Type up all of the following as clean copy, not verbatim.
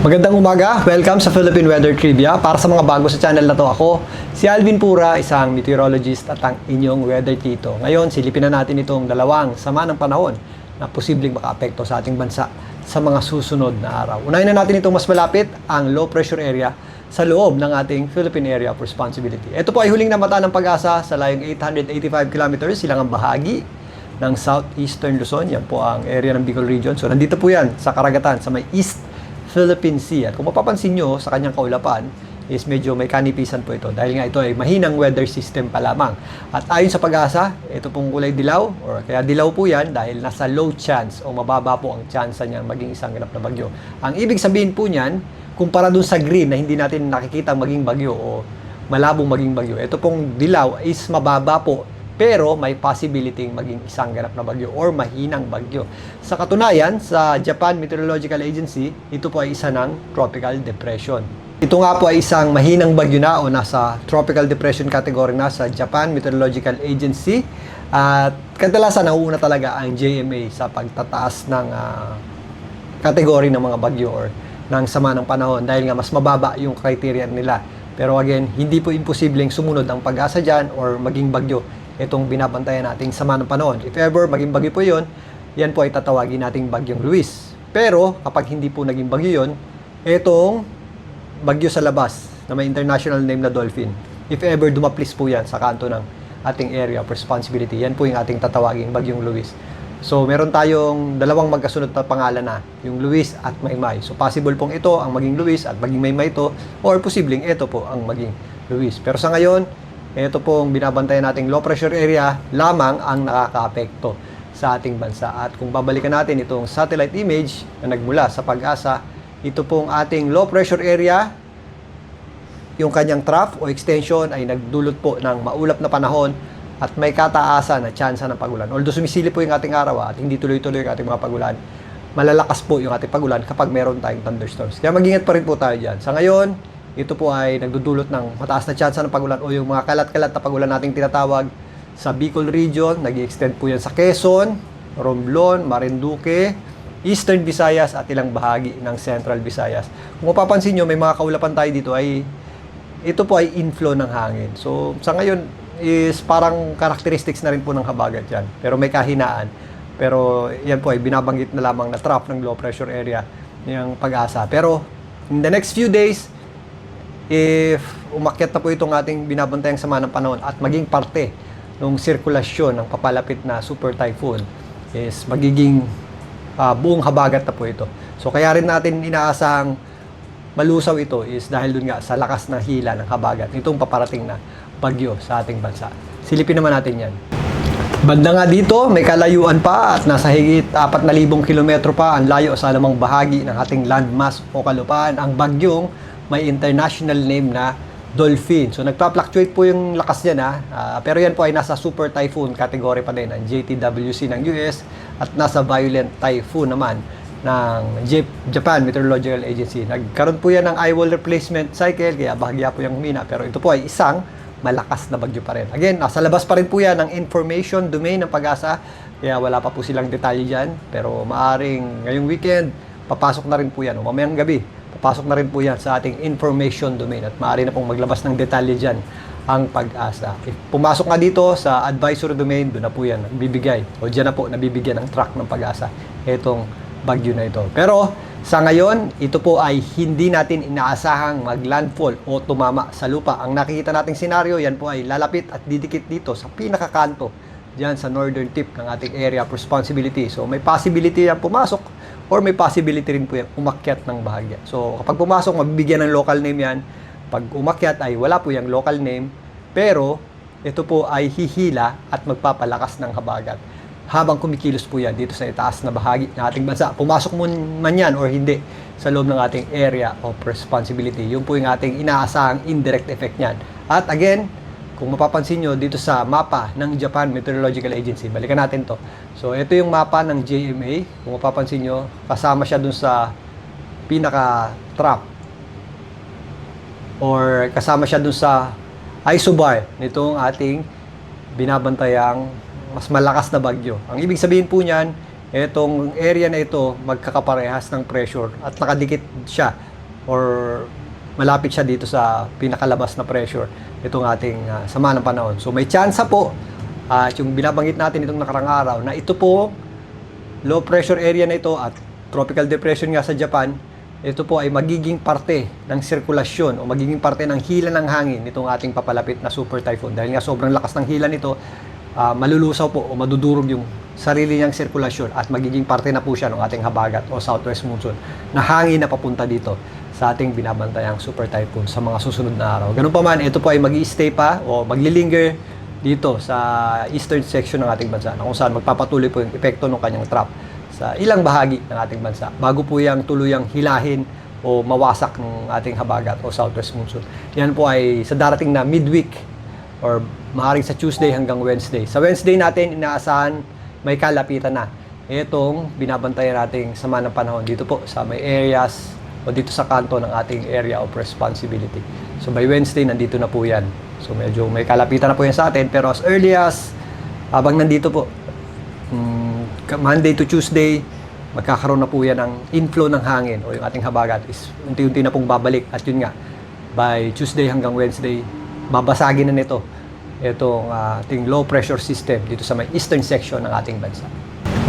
Magandang umaga, welcome sa Philippine Weather Trivia. Para sa mga bago sa channel na to, ako si Alvin Pura, isang meteorologist at ang inyong weather tito. Ngayon, silipin na natin itong dalawang sama ng panahon na posibleng makaapekto sa ating bansa sa mga susunod na araw. Unahin na natin itong mas malapit, ang low pressure area sa loob ng ating Philippine Area of Responsibility. Ito po ay huling namata ng Pag-asa sa layong 885 kilometers, silang ang bahagi ng southeastern Luzon. Yan po ang area ng Bicol Region. So nandito po yan sa karagatan, sa may East Philippine Sea. At kung mapapansin nyo sa kanyang kaulapan is medyo may kanipisan po ito dahil nga ito ay mahinang weather system pa lamang. At ayon sa Pag-asa, ito pong kulay dilaw or kaya dilaw po yan dahil nasa low chance o mababa po ang chance niya maging isang ganap na bagyo. Ang ibig sabihin po niyan, kumpara dun sa green na hindi natin nakikita maging bagyo o malabong maging bagyo, ito pong dilaw is mababa po pero may possibility maging isang ganap na bagyo or mahinang bagyo. Sa katunayan, sa Japan Meteorological Agency, ito po ay isa ng tropical depression. Ito nga po ay isang mahinang bagyo na o nasa tropical depression category na sa Japan Meteorological Agency. At kadalasan nauuna talaga ang JMA sa pagtataas ng category ng mga bagyo or ng sama ng panahon dahil nga mas mababa yung criteria nila. Pero again, hindi po imposibleng sumunod ang Pag-asa dyan or maging bagyo itong binabantayan nating sama ng panahon. If ever maging bagyo po yun, yan po ay tatawagin nating bagyong Luis. Pero kapag hindi po naging bagyo yun, itong bagyo sa labas na may international name na Dolphin, if ever dumaplis po yan sa kanto ng ating area of responsibility, yan po yung ating tatawagin bagyong Luis. So meron tayong dalawang magkasunod na pangalan na, yung Luis at Maymay. So possible pong ito ang maging Luis at maging Maymay ito, or posibleng ito po ang maging Luis. Pero sa ngayon, ito pong binabantayan nating low pressure area lamang ang nakakaapekto sa ating bansa. At kung babalikan natin itong satellite image na nagmula sa Pag-asa, ito pong ating low pressure area, yung kanyang trough o extension ay nagdulot po ng maulap na panahon at may kataasan na tsansa ng pagulan. Although sumisili po yung ating araw at hindi tuloy-tuloy yung ating mga pagulan, malalakas po yung ating pagulan kapag meron tayong thunderstorms. Kaya mag-ingat pa rin po tayo dyan. Sa ngayon, ito po ay nagdudulot ng mataas na tsansa ng pagulan o yung mga kalat-kalat na pagulan nating tinatawag sa Bicol Region. Nag-i-extend po yan sa Quezon, Romblon, Marinduque, Eastern Visayas at ilang bahagi ng Central Visayas. Kung mapapansin nyo, may mga kaulapan tayo dito ay ito po ay inflow ng hangin. So sa ngayon is parang characteristics na rin po ng habagat yan. Pero may kahinaan. Pero yan po ay binabanggit na lamang na trough ng low pressure area ng Pag-asa. Pero in the next few days, if umakyat na po itong ating binabantayang sama ng panahon at maging parte ng sirkulasyon ng papalapit na super typhoon, is magiging buong habagat na po ito. So kaya rin natin inaasahang malusaw ito is dahil dun nga sa lakas na hila ng habagat nitong paparating na bagyo sa ating bansa. Silipin naman natin yan. Banda nga dito, may kalayuan pa at nasa higit 4,000 kilometro pa ang layo sa anumang bahagi ng ating landmass o kalupaan ang bagyong may international name na Dolphin. So nagpa-fluctuate po yung lakas niya pero yan po ay nasa super typhoon category pa din ng JTWC ng US at nasa violent typhoon naman ng Japan Meteorological Agency. Nagkaroon po yan ng eye wall replacement cycle kaya bahagya po yung humina pero ito po ay isang malakas na bagyo pa rin. Again, nasa labas pa rin po yan ng information domain ng Pag-asa kaya wala pa po silang detalye dyan pero maaring ngayong weekend papasok na rin po yan o mamayang gabi pasok na rin po yan sa ating information domain at maaari na pong maglabas ng detalye dyan ang Pag-asa. If pumasok nga dito sa advisory domain, doon na po yan bibigay o dyan na po nabibigyan ng track ng Pag-asa itong bagyo na ito. Pero sa ngayon, ito po ay hindi natin inaasahang maglandfall o tumama sa lupa. Ang nakikita nating senaryo, yan po ay lalapit at didikit dito sa pinakakanto dyan sa northern tip ng ating area of responsibility. So may possibility yan pumasok or may possibility rin po yan umakyat ng bahagya. So kapag pumasok, mabibigyan ng local name yan. Pag umakyat ay wala po yung local name, pero ito po ay hihila at magpapalakas ng habagat habang kumikilos po yan dito sa itaas na bahagi ng ating bansa. Pumasok man yan or hindi sa loob ng ating area of responsibility. Yun po yung ating inaasahang indirect effect niyan. At again, kung mapapansin nyo dito sa mapa ng Japan Meteorological Agency, balikan natin to. So ito yung mapa ng JMA. Kung mapapansin nyo, kasama siya dun sa pinaka-trap or kasama siya dun sa isobar nitong ating binabantayang mas malakas na bagyo. Ang ibig sabihin po niyan, Etong area na ito magkakaparehas ng pressure at nakadikit siya or malapit siya dito sa pinakalabas na pressure itong ating sama ng panahon. So may tsansa po at yung binabanggit natin itong nakarang araw na ito po low pressure area na ito at tropical depression nga sa Japan, ito po ay magiging parte ng sirkulasyon o magiging parte ng hila ng hangin nitong ating papalapit na super typhoon. Dahil nga sobrang lakas ng hila nito, malulusaw po o madudurog yung sarili niyang sirkulasyon at magiging parte na po siya ng ating habagat o southwest monsoon na hangin na papunta dito sa ating binabantayang super typhoon sa mga susunod na araw. Ganun pa man, ito po ay mag-i-stay pa o maglilinger dito sa eastern section ng ating bansa na kung saan magpapatuloy po yung epekto ng kanyang trap sa ilang bahagi ng ating bansa bago po yung tuluyang hilahin o mawasak ng ating habagat o southwest monsoon. Yan po ay sa darating na midweek or maaaring sa Tuesday hanggang Wednesday. Sa Wednesday natin, inaasahan may kalapitan na itong binabantayan nating sama ng panahon dito po sa may areas o dito sa kanto ng ating area of responsibility. So by Wednesday, nandito na po yan. So medyo may kalapitan na po yan sa atin. Pero as early as habang nandito po, Monday to Tuesday, magkakaroon na po yan ng inflow ng hangin o yung ating habagat is unti-unti na pong babalik. At yun nga, by Tuesday hanggang Wednesday, babasagin na nito itong ating low pressure system dito sa may eastern section ng ating bansa.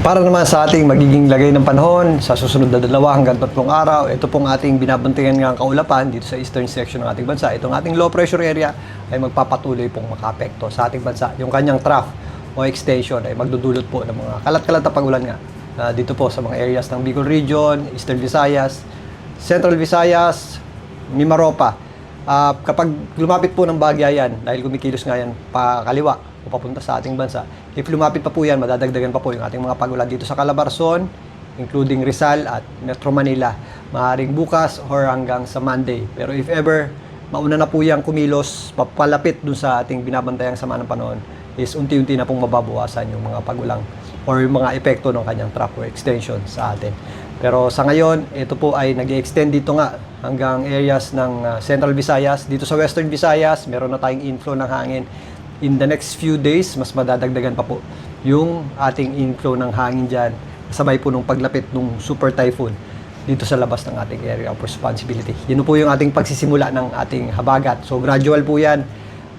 Para naman sa ating magiging lagay ng panahon sa susunod na 2 hanggang 3 araw, ito pong ating binabantayan ng kaulapan dito sa eastern section ng ating bansa. Itong ating low pressure area ay magpapatuloy pong makaapekto sa ating bansa. Yung kanyang trough o extension ay magdudulot po ng mga kalat-kalat na pagulan nga dito po sa mga areas ng Bicol Region, Eastern Visayas, Central Visayas, Mimaropa. Kapag lumapit po ng bagya yan, dahil kumikilos nga yan pa kaliwa o papunta sa ating bansa, if lumapit pa po yan, madadagdagan pa po yung ating mga pagulan dito sa Calabarzon, including Rizal at Metro Manila, maaaring bukas or hanggang sa Monday. Pero if ever, mauna na po yung kumilos, papalapit dun sa ating binabantayang sama ng panahon, is unti-unti na pong mababawasan yung mga pagulang or yung mga epekto ng kanyang trough or extension sa atin. Pero sa ngayon, ito po ay nag-extend dito nga hanggang areas ng Central Visayas. Dito sa Western Visayas, meron na tayong inflow ng hangin. In the next few days, mas madadagdagan pa po yung ating inflow ng hangin dyan. Sabay po nung paglapit ng super typhoon dito sa labas ng ating area of responsibility. Yun po yung ating pagsisimula ng ating habagat. So gradual po yan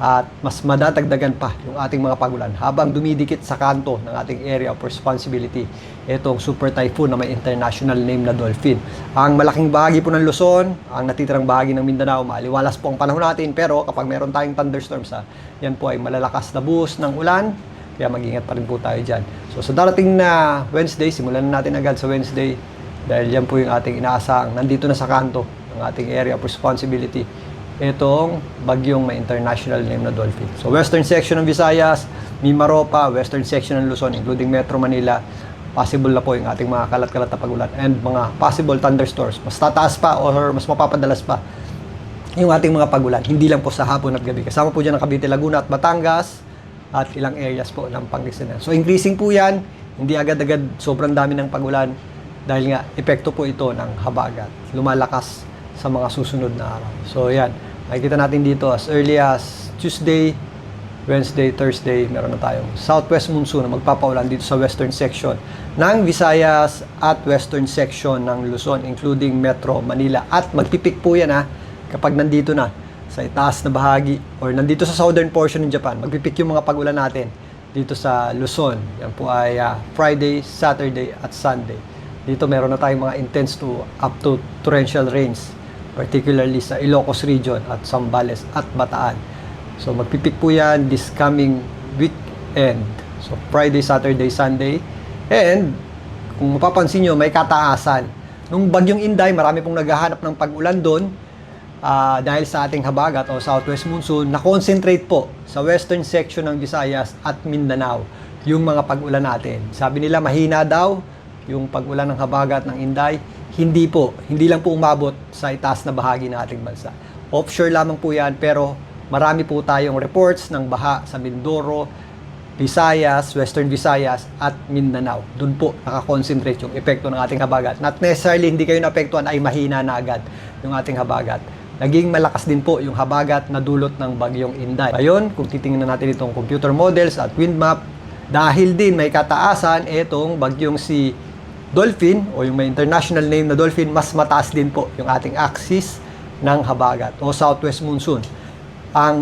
at mas madadagdagan pa yung ating mga pagulan habang dumidikit sa kanto ng ating area of responsibility itong super typhoon na may international name na Dolphin. Ang malaking bahagi po ng Luzon, ang natitirang bahagi ng Mindanao, maaliwalas po ang panahon natin, pero kapag meron tayong thunderstorms, yan po ay malalakas na buhos ng ulan, kaya mag-ingat pa rin po tayo dyan. So sa darating na Wednesday, simulan na natin agad sa Wednesday dahil yan po yung ating inaasahang nandito na sa kanto ng ating area of responsibility itong bagyong may international name na Dolphin. So western section ng Visayas, Mimaropa, western section ng Luzon, including Metro Manila, possible na po yung ating mga kalat-kalat na pagulan and mga possible thunderstorms. Mas tataas pa or mas mapapadalas pa yung ating mga pagulan. Hindi lang po sa hapon at gabi. Kasama po dyan ang Cavite, Laguna at Batangas at ilang areas po ng Pangasinan. So increasing po yan, hindi agad-agad sobrang dami ng pagulan dahil nga epekto po ito ng habagat. Lumalakas sa mga susunod na araw. So yan, makikita natin dito as early as Tuesday, Wednesday, Thursday, meron na tayong southwest monsoon na magpapaulan dito sa western section ng Visayas at western section ng Luzon, including Metro Manila. At magpipik po yan kapag nandito na sa itaas na bahagi or nandito sa southern portion ng Japan. Magpipik yung mga pag-ulan natin dito sa Luzon. Yan po ay Friday, Saturday at Sunday. Dito meron na tayong mga intense to up to torrential rains, particularly sa Ilocos region at Zambales at Bataan. So magpipik po yan this coming weekend. So Friday, Saturday, Sunday. And kung mapapansin nyo, may kataasan. Nung bagyong Inday, marami pong naghahanap ng pag-ulan doon dahil sa ating habagat o southwest monsoon, na-concentrate po sa western section ng Visayas at Mindanao yung mga pag-ulan natin. Sabi nila mahina daw yung pag-ulan ng habagat ng Inday. Hindi po, hindi lang po umabot sa itaas na bahagi ng ating bansa. Offshore lamang po yan, pero marami po tayong reports ng baha sa Mindoro, Visayas, Western Visayas at Mindanao. Doon po nakakonsentrate yung epekto ng ating habagat. Not necessarily hindi kayo naapektuhan ay mahina na agad yung ating habagat. Naging malakas din po yung habagat na dulot ng bagyong Inday. Ngayon, kung titingnan natin itong computer models at wind map, dahil din may kataasan itong bagyong si dolphin o yung may international name na dolphin, mas mataas din po yung ating axis ng habagat o southwest monsoon. Ang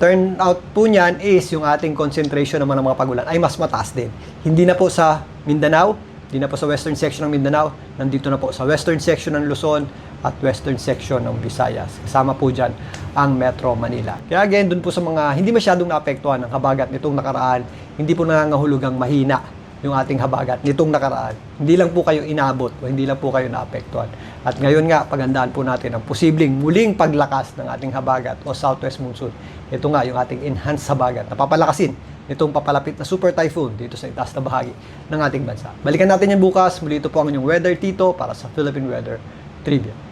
turnout po niyan is yung ating concentration ng mga pagulan ay mas mataas din. Hindi na po sa Mindanao, hindi na po sa western section ng Mindanao, nandito na po sa western section ng Luzon at western section ng Visayas. Kasama po dyan ang Metro Manila. Kaya again, dun po sa mga hindi masyadong naapektuhan ng habagat nitong nakaraan, hindi po nangangahulugang mahina yung ating habagat nitong nakaraan. Hindi lang po kayo inabot o hindi lang po kayo naapektuhan. At ngayon nga, paghandaan po natin ang posibleng muling paglakas ng ating habagat o southwest monsoon. Ito nga yung ating enhanced habagat na papalakasin itong papalapit na super typhoon dito sa itaas na bahagi ng ating bansa. Balikan natin yan bukas. Muli ito po ang inyong Weather Tito para sa Philippine Weather Trivia.